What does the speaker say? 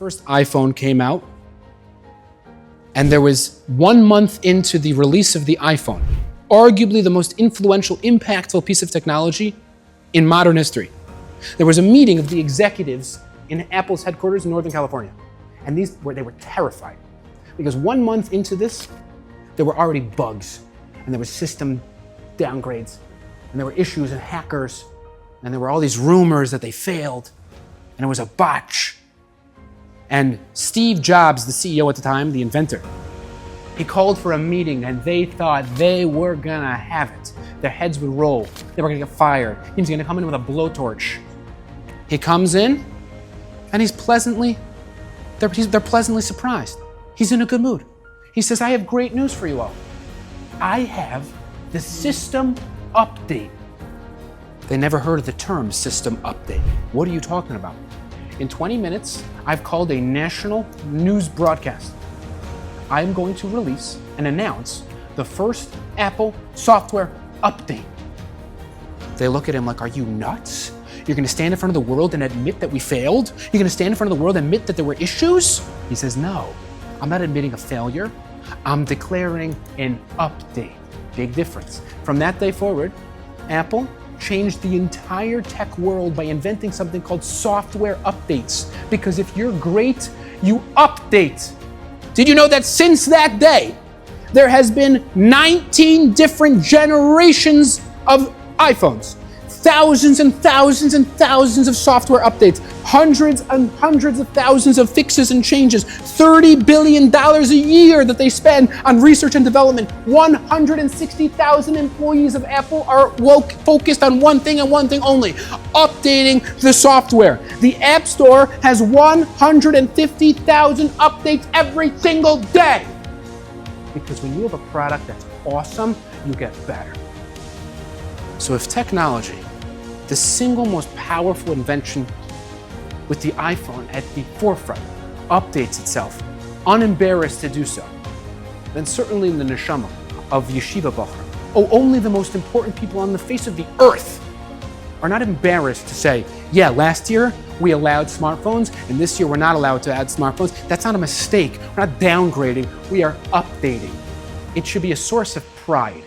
first iPhone came out, and there was 1 month into the release of the iPhone, arguably the most influential, impactful piece of technology in modern history. There was a meeting of the executives in Apple's headquarters in Northern California, and they were terrified because 1 month into this, there were already bugs, and there were system downgrades, and there were issues and hackers, and there were all these rumors that they failed, and it was a botch. And Steve Jobs, the CEO at the time, the inventor, he called for a meeting, and they thought they were gonna have it. Their heads would roll. They were gonna get fired. He was gonna come in with a blowtorch. He comes in, and they're pleasantly surprised. He's in a good mood. He says, I have great news for you all. I have the system update. They never heard of the term system update. What are you talking about? In 20 minutes, I've called a national news broadcast. I'm going to release and announce the first Apple software update. They look at him like, are you nuts? You're gonna stand in front of the world and admit that we failed? You're gonna stand in front of the world and admit that there were issues? He says, no, I'm not admitting a failure. I'm declaring an update. Big difference. From that day forward, Apple changed the entire tech world by inventing something called software updates. Because if you're great, you update. Did you know that since that day, there has been 19 different generations of iPhones, thousands and thousands and thousands of software updates, hundreds and hundreds of thousands of fixes and changes, $30 billion a year that they spend on research and development. 160,000 employees of Apple are focused on one thing and one thing only, updating the software. The App Store has 150,000 updates every single day. Because when you have a product that's awesome, you get better. So if technology, the single most powerful invention with the iPhone at the forefront, updates itself, unembarrassed to do so, then certainly in the neshama of Yeshiva Bachar, only the most important people on the face of the earth are not embarrassed to say, yeah, last year we allowed smartphones, and this year we're not allowed to add smartphones. That's not a mistake. We're not downgrading, we are updating. It should be a source of pride.